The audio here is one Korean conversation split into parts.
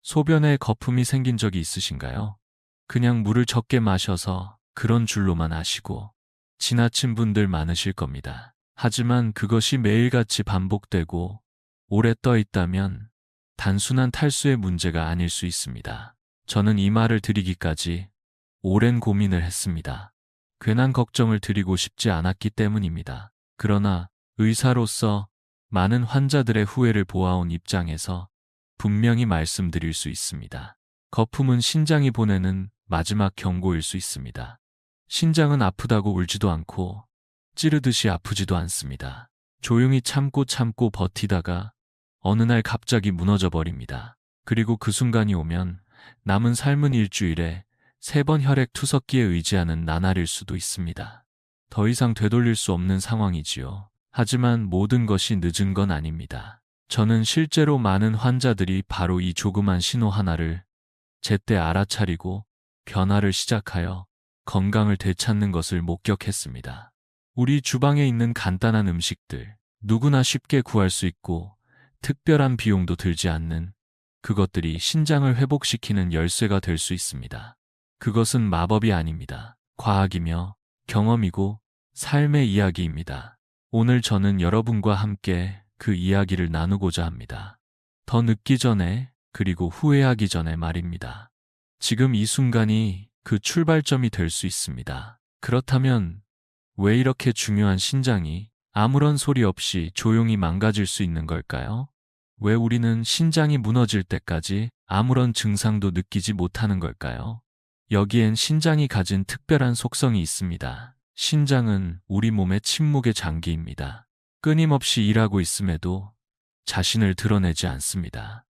소변에 거품이 생긴 적이 있으신가요? 그냥 물을 적게 마셔서 그런 줄로만 아시고 지나친 분들 많으실 겁니다. 하지만 그것이 매일같이 반복되고 오래 떠 있다면 단순한 탈수의 문제가 아닐 수 있습니다. 저는 이 말을 드리기까지 오랜 고민을 했습니다. 괜한 걱정을 드리고 싶지 않았기 때문입니다. 그러나 의사로서 많은 환자들의 후회를 보아온 입장에서 분명히 말씀드릴 수 있습니다. 거품은 신장이 보내는 마지막 경고일 수 있습니다. 신장은 아프다고 울지도 않고 찌르듯이 아프지도 않습니다. 조용히 참고 버티다가 어느 날 갑자기 무너져 버립니다. 그리고 그 순간이 오면 남은 삶은 일주일에 3번 혈액 투석기에 의지하는 나날일 수도 있습니다. 더 이상 되돌릴 수 없는 상황이지요. 하지만 모든 것이 늦은 건 아닙니다. 저는 실제로 많은 환자들이 바로 이 조그만 신호 하나를 제때 알아차리고 변화를 시작하여 건강을 되찾는 것을 목격했습니다. 우리 주방에 있는 간단한 음식들, 누구나 쉽게 구할 수 있고 특별한 비용도 들지 않는 그것들이 신장을 회복시키는 열쇠가 될 수 있습니다. 그것은 마법이 아닙니다. 과학이며 경험이고 삶의 이야기입니다. 오늘 저는 여러분과 함께 그 이야기를 나누고자 합니다. 더 늦기 전에, 그리고 후회하기 전에 말입니다. 지금 이 순간이 그 출발점이 될 수 있습니다. 그렇다면 왜 이렇게 중요한 신장이 아무런 소리 없이 조용히 망가질 수 있는 걸까요? 왜 우리는 신장이 무너질 때까지 아무런 증상도 느끼지 못하는 걸까요? 여기엔 신장이 가진 특별한 속성이 있습니다. 신장은 우리 몸의 침묵의 장기입니다. 끊임없이 일하고 있음에도 자신을 드러내지 않습니다.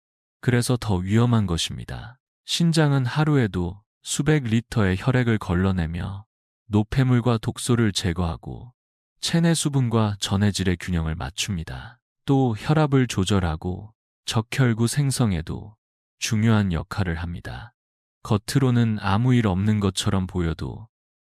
그래서 더 위험한 것입니다. 신장은 하루에도 수백 리터의 혈액을 걸러내며 노폐물과 독소를 제거하고 체내 수분과 전해질의 균형을 맞춥니다. 또 혈압을 조절하고 적혈구 생성에도 중요한 역할을 합니다. 겉으로는 아무 일 없는 것처럼 보여도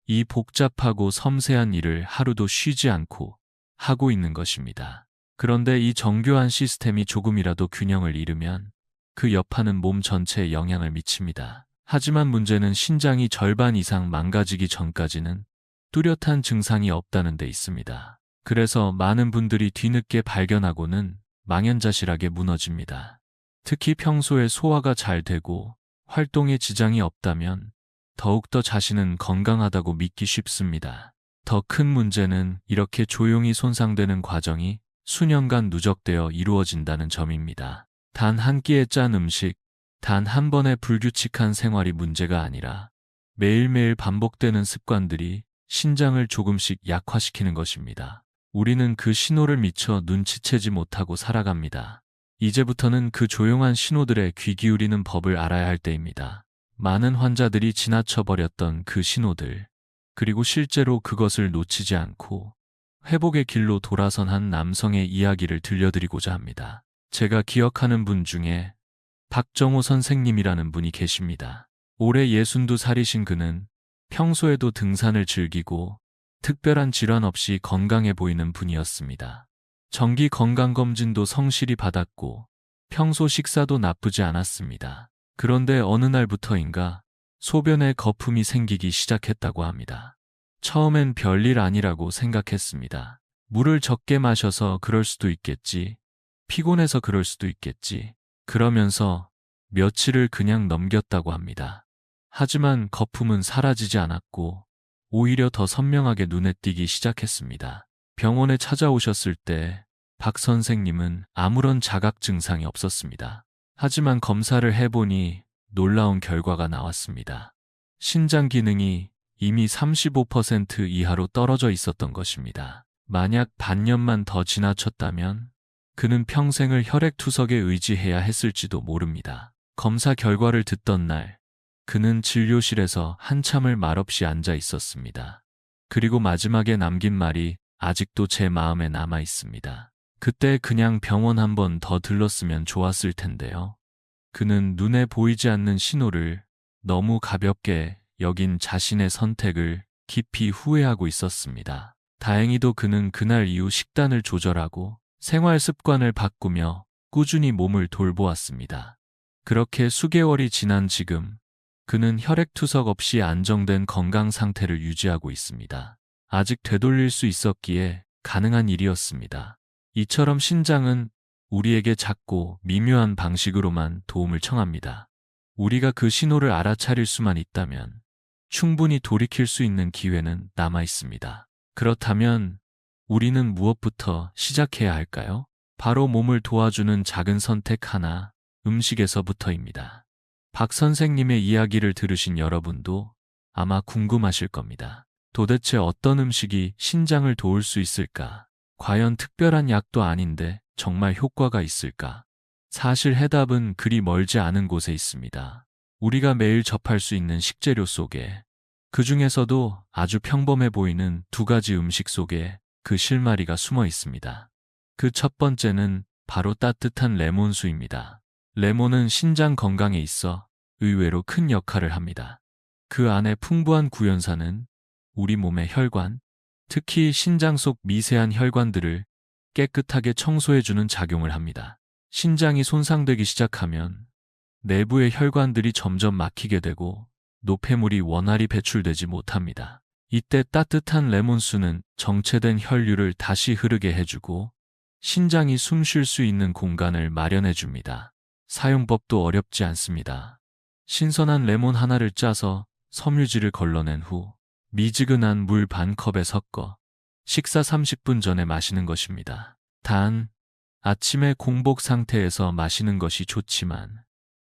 이 복잡하고 섬세한 일을 하루도 쉬지 않고 하고 있는 것입니다. 그런데 이 정교한 시스템이 조금이라도 균형을 잃으면 그 여파는 몸 전체에 영향을 미칩니다. 하지만 문제는 신장이 절반 이상 망가지기 전까지는 뚜렷한 증상이 없다는 데 있습니다. 그래서 많은 분들이 뒤늦게 발견하고는 망연자실하게 무너집니다. 특히 평소에 소화가 잘 되고 활동에 지장이 없다면 더욱더 자신은 건강하다고 믿기 쉽습니다. 더 큰 문제는 이렇게 조용히 손상되는 과정이 수년간 누적되어 이루어진다는 점입니다. 단 한 끼에 짠 음식, 단 한 번의 불규칙한 생활이 문제가 아니라 매일매일 반복되는 습관들이 신장을 조금씩 약화시키는 것입니다. 우리는 그 신호를 미처 눈치채지 못하고 살아갑니다. 이제부터는 그 조용한 신호들에 귀 기울이는 법을 알아야 할 때입니다. 많은 환자들이 지나쳐버렸던 그 신호들, 그리고 실제로 그것을 놓치지 않고 회복의 길로 돌아선 한 남성의 이야기를 들려드리고자 합니다. 제가 기억하는 분 중에 박정호 선생님이라는 분이 계십니다. 올해 62살이신 그는 평소에도 등산을 즐기고 특별한 질환 없이 건강해 보이는 분이었습니다. 정기 건강검진도 성실히 받았고 평소 식사도 나쁘지 않았습니다. 그런데 어느 날부터인가 소변에 거품이 생기기 시작했다고 합니다. 처음엔 별일 아니라고 생각했습니다. 물을 적게 마셔서 그럴 수도 있겠지, 피곤해서 그럴 수도 있겠지, 그러면서 며칠을 그냥 넘겼다고 합니다. 하지만 거품은 사라지지 않았고 오히려 더 선명하게 눈에 띄기 시작했습니다. 병원에 찾아오셨을 때 박 선생님은 아무런 자각 증상이 없었습니다. 하지만 검사를 해보니 놀라운 결과가 나왔습니다. 신장 기능이 이미 35% 이하로 떨어져 있었던 것입니다. 만약 반년만 더 지나쳤다면 그는 평생을 혈액투석에 의지해야 했을지도 모릅니다. 검사 결과를 듣던 날, 그는 진료실에서 한참을 말없이 앉아 있었습니다. 그리고 마지막에 남긴 말이 아직도 제 마음에 남아 있습니다. 그때 그냥 병원 한 번 더 들렀으면 좋았을 텐데요. 그는 눈에 보이지 않는 신호를 너무 가볍게 여긴 자신의 선택을 깊이 후회하고 있었습니다. 다행히도 그는 그날 이후 식단을 조절하고 생활 습관을 바꾸며 꾸준히 몸을 돌보았습니다. 그렇게 수개월이 지난 지금 그는 혈액투석 없이 안정된 건강 상태를 유지하고 있습니다. 아직 되돌릴 수 있었기에 가능한 일이었습니다. 이처럼 신장은 우리에게 작고 미묘한 방식으로만 도움을 청합니다. 우리가 그 신호를 알아차릴 수만 있다면 충분히 돌이킬 수 있는 기회는 남아 있습니다. 그렇다면 우리는 무엇부터 시작해야 할까요? 바로 몸을 도와주는 작은 선택 하나, 음식에서부터입니다. 박 선생님의 이야기를 들으신 여러분도 아마 궁금하실 겁니다. 도대체 어떤 음식이 신장을 도울 수 있을까? 과연 특별한 약도 아닌데 정말 효과가 있을까? 사실 해답은 그리 멀지 않은 곳에 있습니다. 우리가 매일 접할 수 있는 식재료 속에, 그 중에서도 아주 평범해 보이는 두 가지 음식 속에 그 실마리가 숨어 있습니다. 그 첫 번째는 바로 따뜻한 레몬수입니다. 레몬은 신장 건강에 있어 의외로 큰 역할을 합니다. 그 안에 풍부한 구연산은 우리 몸의 혈관, 특히 신장 속 미세한 혈관들을 깨끗하게 청소해주는 작용을 합니다. 신장이 손상되기 시작하면 내부의 혈관들이 점점 막히게 되고 노폐물이 원활히 배출되지 못합니다. 이때 따뜻한 레몬수는 정체된 혈류를 다시 흐르게 해주고 신장이 숨 쉴 수 있는 공간을 마련해 줍니다. 사용법도 어렵지 않습니다. 신선한 레몬 하나를 짜서 섬유질을 걸러낸 후 미지근한 물 반 컵에 섞어 식사 30분 전에 마시는 것입니다. 단, 아침에 공복 상태에서 마시는 것이 좋지만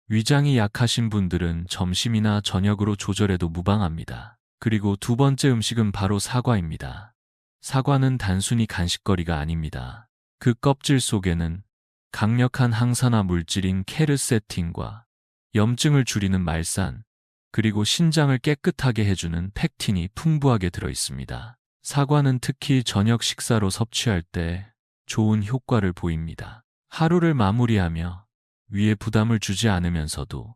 위장이 약하신 분들은 점심이나 저녁으로 조절해도 무방합니다. 그리고 두 번째 음식은 바로 사과입니다. 사과는 단순히 간식거리가 아닙니다. 그 껍질 속에는 강력한 항산화 물질인 케르세틴과 염증을 줄이는 말산, 그리고 신장을 깨끗하게 해주는 팩틴이 풍부하게 들어 있습니다. 사과는 특히 저녁 식사로 섭취할 때 좋은 효과를 보입니다. 하루를 마무리하며 위에 부담을 주지 않으면서도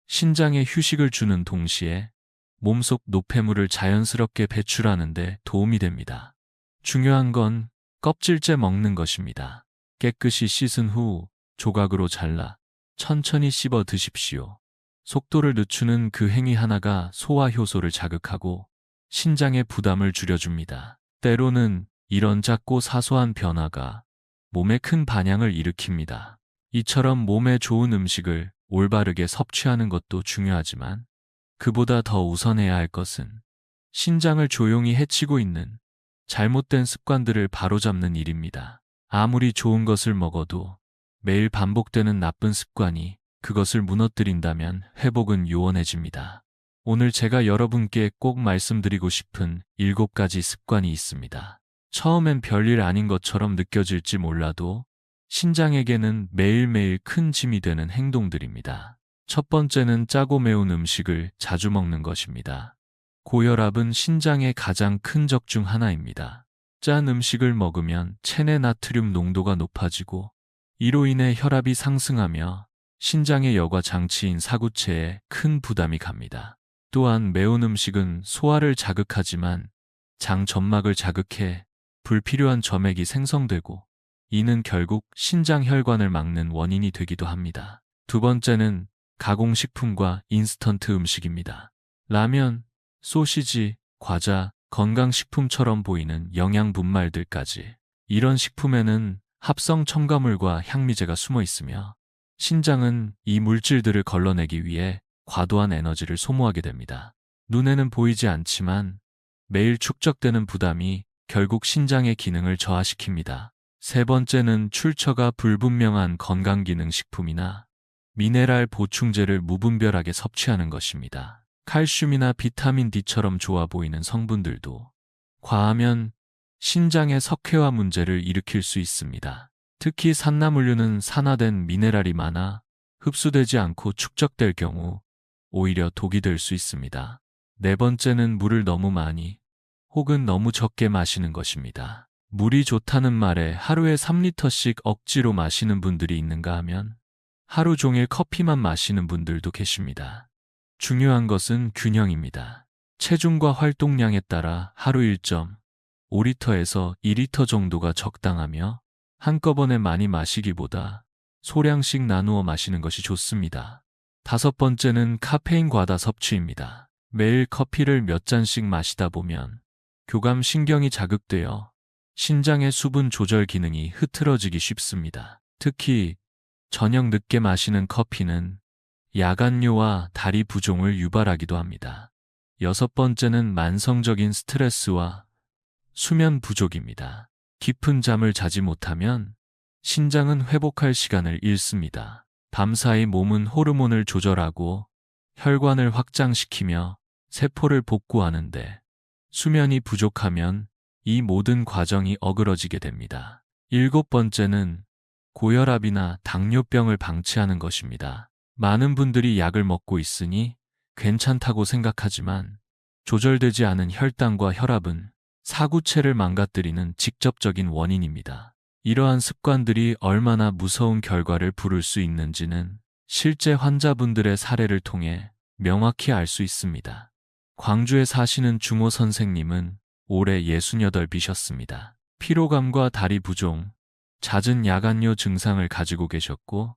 신장에 휴식을 주는 동시에 몸속 노폐물을 자연스럽게 배출하는 데 도움이 됩니다. 중요한 건 껍질째 먹는 것입니다. 깨끗이 씻은 후 조각으로 잘라 천천히 씹어 드십시오. 속도를 늦추는 그 행위 하나가 소화 효소를 자극하고 신장의 부담을 줄여줍니다. 때로는 이런 작고 사소한 변화가 몸에 큰 반향을 일으킵니다. 이처럼 몸에 좋은 음식을 올바르게 섭취하는 것도 중요하지만 그보다 더 우선해야 할 것은 신장을 조용히 해치고 있는 잘못된 습관들을 바로잡는 일입니다. 아무리 좋은 것을 먹어도 매일 반복되는 나쁜 습관이 그것을 무너뜨린다면 회복은 요원해집니다. 오늘 제가 여러분께 꼭 말씀드리고 싶은 7가지 습관이 있습니다. 처음엔 별일 아닌 것처럼 느껴질지 몰라도 신장에게는 매일매일 큰 짐이 되는 행동들입니다. 첫 번째는 짜고 매운 음식을 자주 먹는 것입니다. 고혈압은 신장의 가장 큰 적 중 하나입니다. 짠 음식을 먹으면 체내 나트륨 농도가 높아지고 이로 인해 혈압이 상승하며 신장의 여과 장치인 사구체에 큰 부담이 갑니다. 또한 매운 음식은 소화를 자극하지만 장 점막을 자극해 불필요한 점액이 생성되고 이는 결국 신장 혈관을 막는 원인이 되기도 합니다. 두 번째는 가공식품과 인스턴트 음식입니다. 라면, 소시지, 과자, 건강식품처럼 보이는 영양 분말들까지. 이런 식품에는 합성 첨가물과 향미제가 숨어 있으며 신장은 이 물질들을 걸러내기 위해 과도한 에너지를 소모하게 됩니다. 눈에는 보이지 않지만 매일 축적되는 부담이 결국 신장의 기능을 저하시킵니다. 세 번째는 출처가 불분명한 건강기능식품이나 미네랄 보충제를 무분별하게 섭취하는 것입니다. 칼슘이나 비타민 D처럼 좋아 보이는 성분들도 과하면 신장의 석회화 문제를 일으킬 수 있습니다. 특히 산나물류는 산화된 미네랄이 많아 흡수되지 않고 축적될 경우 오히려 독이 될 수 있습니다. 네 번째는 물을 너무 많이 혹은 너무 적게 마시는 것입니다. 물이 좋다는 말에 하루에 3리터씩 억지로 마시는 분들이 있는가 하면 하루 종일 커피만 마시는 분들도 계십니다. 중요한 것은 균형입니다. 체중과 활동량에 따라 하루 1.5리터에서 2리터 정도가 적당하며 한꺼번에 많이 마시기보다 소량씩 나누어 마시는 것이 좋습니다. 다섯 번째는 카페인 과다 섭취입니다. 매일 커피를 몇 잔씩 마시다 보면 교감 신경이 자극되어 신장의 수분 조절 기능이 흐트러지기 쉽습니다. 특히 저녁 늦게 마시는 커피는 야간뇨와 다리 부종을 유발하기도 합니다. 여섯 번째는 만성적인 스트레스와 수면 부족입니다. 깊은 잠을 자지 못하면 신장은 회복할 시간을 잃습니다. 밤사이 몸은 호르몬을 조절하고 혈관을 확장시키며 세포를 복구하는데 수면이 부족하면 이 모든 과정이 어그러지게 됩니다. 일곱 번째는 고혈압이나 당뇨병을 방치하는 것입니다. 많은 분들이 약을 먹고 있으니 괜찮다고 생각하지만 조절되지 않은 혈당과 혈압은 사구체를 망가뜨리는 직접적인 원인입니다. 이러한 습관들이 얼마나 무서운 결과를 부를 수 있는지는 실제 환자분들의 사례를 통해 명확히 알 수 있습니다. 광주에 사시는 중호 선생님은 올해 68이셨습니다. 피로감과 다리 부종, 잦은 야간뇨 증상을 가지고 계셨고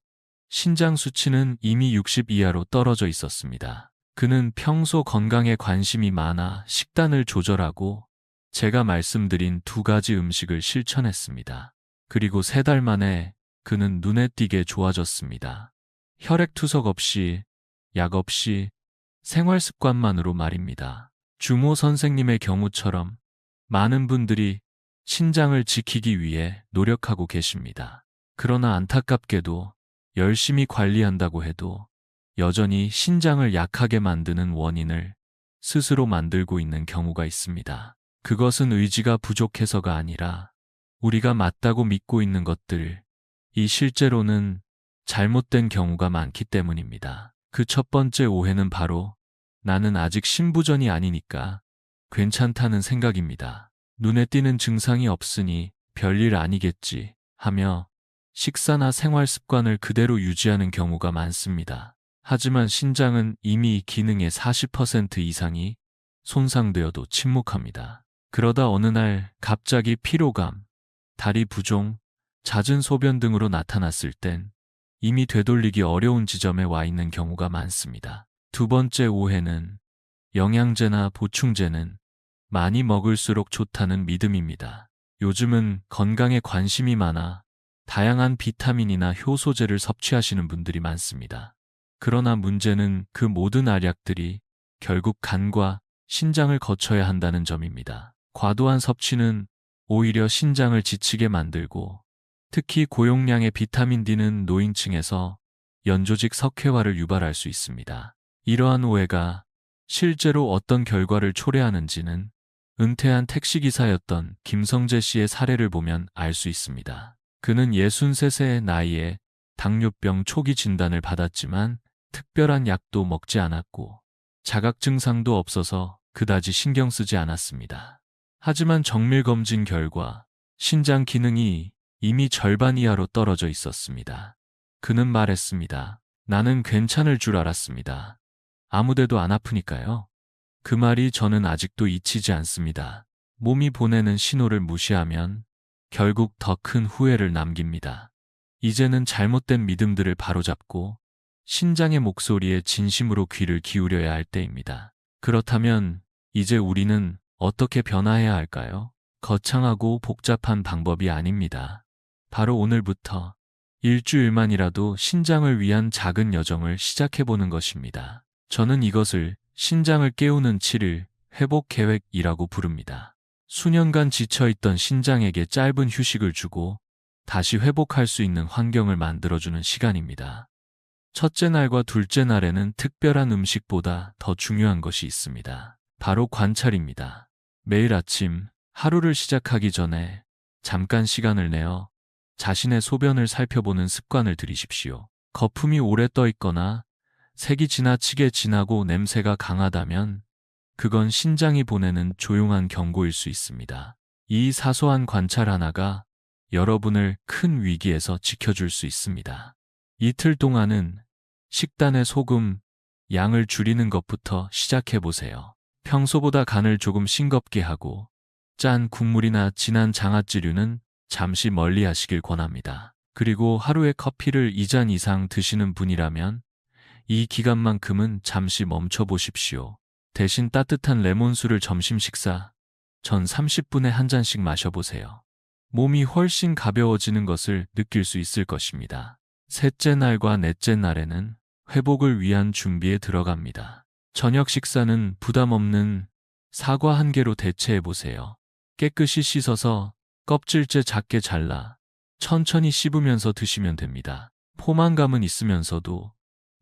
신장 수치는 이미 60 이하로 떨어져 있었습니다. 그는 평소 건강에 관심이 많아 식단을 조절하고 제가 말씀드린 두 가지 음식을 실천했습니다. 그리고 3달 만에 그는 눈에 띄게 좋아졌습니다. 혈액투석 없이, 약 없이, 생활 습관만으로 말입니다. 주모 선생님의 경우처럼 많은 분들이 신장을 지키기 위해 노력하고 계십니다. 그러나 안타깝게도 열심히 관리한다고 해도 여전히 신장을 약하게 만드는 원인을 스스로 만들고 있는 경우가 있습니다. 그것은 의지가 부족해서가 아니라 우리가 맞다고 믿고 있는 것들이 실제로는 잘못된 경우가 많기 때문입니다. 그 첫 번째 오해는 바로 나는 아직 신부전이 아니니까 괜찮다는 생각입니다. 눈에 띄는 증상이 없으니 별일 아니겠지 하며 식사나 생활 습관을 그대로 유지하는 경우가 많습니다. 하지만 신장은 이미 기능의 40% 이상이 손상되어도 침묵합니다. 그러다 어느 날 갑자기 피로감, 다리 부종, 잦은 소변 등으로 나타났을 땐 이미 되돌리기 어려운 지점에 와 있는 경우가 많습니다. 두 번째 오해는 영양제나 보충제는 많이 먹을수록 좋다는 믿음입니다. 요즘은 건강에 관심이 많아 다양한 비타민이나 효소제를 섭취하시는 분들이 많습니다. 그러나 문제는 그 모든 알약들이 결국 간과 신장을 거쳐야 한다는 점입니다. 과도한 섭취는 오히려 신장을 지치게 만들고 특히 고용량의 비타민 D는 노인층에서 연조직 석회화를 유발할 수 있습니다. 이러한 오해가 실제로 어떤 결과를 초래하는지는 은퇴한 택시기사였던 김성재 씨의 사례를 보면 알 수 있습니다. 그는 63세의 나이에 당뇨병 초기 진단을 받았지만 특별한 약도 먹지 않았고 자각 증상도 없어서 그다지 신경 쓰지 않았습니다. 하지만 정밀검진 결과 신장 기능이 이미 절반 이하로 떨어져 있었습니다. 그는 말했습니다. 나는 괜찮을 줄 알았습니다. 아무데도 안 아프니까요. 그 말이 저는 아직도 잊히지 않습니다. 몸이 보내는 신호를 무시하면 결국 더 큰 후회를 남깁니다. 이제는 잘못된 믿음들을 바로잡고 신장의 목소리에 진심으로 귀를 기울여야 할 때입니다. 그렇다면 이제 우리는 어떻게 변화해야 할까요? 거창하고 복잡한 방법이 아닙니다. 바로 오늘부터 일주일만이라도 신장을 위한 작은 여정을 시작해보는 것입니다. 저는 이것을 신장을 깨우는 7일 회복 계획이라고 부릅니다. 수년간 지쳐있던 신장에게 짧은 휴식을 주고 다시 회복할 수 있는 환경을 만들어주는 시간입니다. 첫째 날과 둘째 날에는 특별한 음식보다 더 중요한 것이 있습니다. 바로 관찰입니다. 매일 아침 하루를 시작하기 전에 잠깐 시간을 내어 자신의 소변을 살펴보는 습관을 들이십시오. 거품이 오래 떠 있거나 색이 지나치게 진하고 냄새가 강하다면 그건 신장이 보내는 조용한 경고일 수 있습니다. 이 사소한 관찰 하나가 여러분을 큰 위기에서 지켜줄 수 있습니다. 이틀 동안은 식단의 소금, 양을 줄이는 것부터 시작해보세요. 평소보다 간을 조금 싱겁게 하고 짠 국물이나 진한 장아찌류는 잠시 멀리 하시길 권합니다. 그리고 하루에 커피를 2잔 이상 드시는 분이라면 이 기간만큼은 잠시 멈춰 보십시오. 대신 따뜻한 레몬수를 점심 식사 전 30분에 한 잔씩 마셔보세요. 몸이 훨씬 가벼워지는 것을 느낄 수 있을 것입니다. 셋째 날과 넷째 날에는 회복을 위한 준비에 들어갑니다. 저녁 식사는 부담 없는 사과 1개로 대체해 보세요. 깨끗이 씻어서 껍질째 작게 잘라 천천히 씹으면서 드시면 됩니다. 포만감은 있으면서도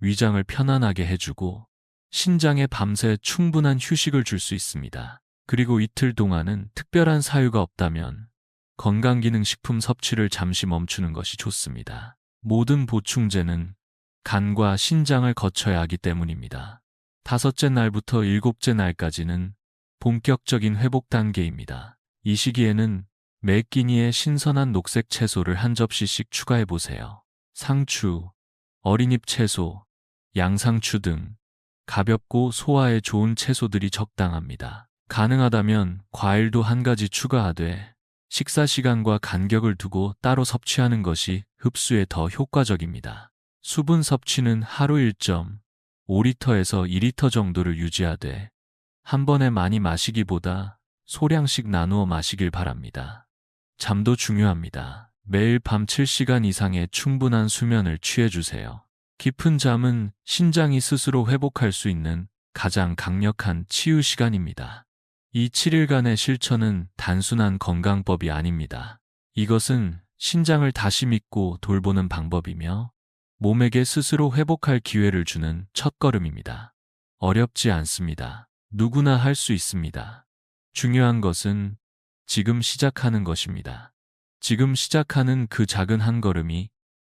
위장을 편안하게 해주고 신장에 밤새 충분한 휴식을 줄 수 있습니다. 그리고 이틀 동안은 특별한 사유가 없다면 건강기능식품 섭취를 잠시 멈추는 것이 좋습니다. 모든 보충제는 간과 신장을 거쳐야 하기 때문입니다. 5째 날부터 7째 날까지는 본격적인 회복 단계입니다. 이 시기에는 매 끼니에 신선한 녹색 채소를 한 접시씩 추가해 보세요. 상추, 어린잎 채소, 양상추 등 가볍고 소화에 좋은 채소들이 적당합니다. 가능하다면 과일도 1가지 추가하되 식사 시간과 간격을 두고 따로 섭취하는 것이 흡수에 더 효과적입니다. 수분 섭취는 하루 1.5리터에서 2리터 정도를 유지하되 한 번에 많이 마시기보다 소량씩 나누어 마시길 바랍니다. 잠도 중요합니다. 매일 밤 7시간 이상의 충분한 수면을 취해주세요. 깊은 잠은 신장이 스스로 회복할 수 있는 가장 강력한 치유 시간입니다. 이 7일간의 실천은 단순한 건강법이 아닙니다. 이것은 신장을 다시 믿고 돌보는 방법이며 몸에게 스스로 회복할 기회를 주는 첫걸음입니다. 어렵지 않습니다. 누구나 할 수 있습니다. 중요한 것은 지금 시작하는 것입니다. 지금 시작하는 그 작은 한 걸음이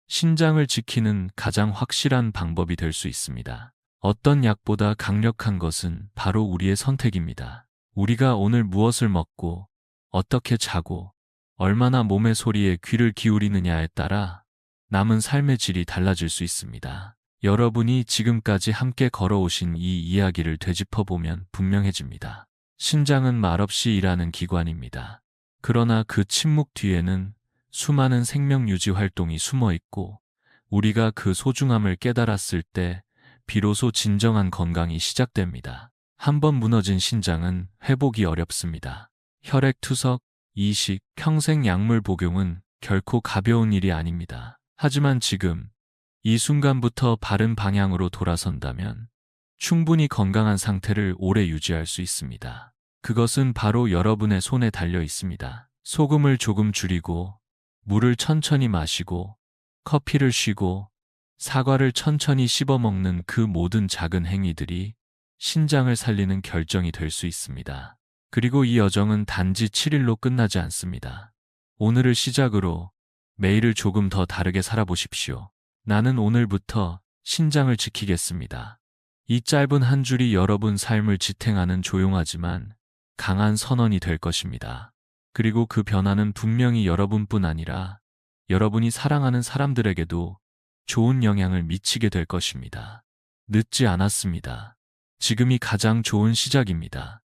신장을 지키는 가장 확실한 방법이 될 수 있습니다. 어떤 약보다 강력한 것은 바로 우리의 선택입니다. 우리가 오늘 무엇을 먹고, 어떻게 자고, 얼마나 몸의 소리에 귀를 기울이느냐에 따라 남은 삶의 질이 달라질 수 있습니다. 여러분이 지금까지 함께 걸어오신 이 이야기를 되짚어보면 분명해집니다. 신장은 말없이 일하는 기관입니다. 그러나 그 침묵 뒤에는 수많은 생명 유지 활동이 숨어 있고 우리가 그 소중함을 깨달았을 때 비로소 진정한 건강이 시작됩니다. 한번 무너진 신장은 회복이 어렵습니다. 혈액 투석, 이식, 평생 약물 복용은 결코 가벼운 일이 아닙니다. 하지만 지금 이 순간부터 바른 방향으로 돌아선다면 충분히 건강한 상태를 오래 유지할 수 있습니다. 그것은 바로 여러분의 손에 달려 있습니다. 소금을 조금 줄이고 물을 천천히 마시고 커피를 쉬고 사과를 천천히 씹어 먹는 그 모든 작은 행위들이 신장을 살리는 결정이 될 수 있습니다. 그리고 이 여정은 단지 7일로 끝나지 않습니다. 오늘을 시작으로 매일을 조금 더 다르게 살아보십시오. 나는 오늘부터 신장을 지키겠습니다. 이 짧은 한 줄이 여러분 삶을 지탱하는 조용하지만 강한 선언이 될 것입니다. 그리고 그 변화는 분명히 여러분뿐 아니라 여러분이 사랑하는 사람들에게도 좋은 영향을 미치게 될 것입니다. 늦지 않았습니다. 지금이 가장 좋은 시작입니다.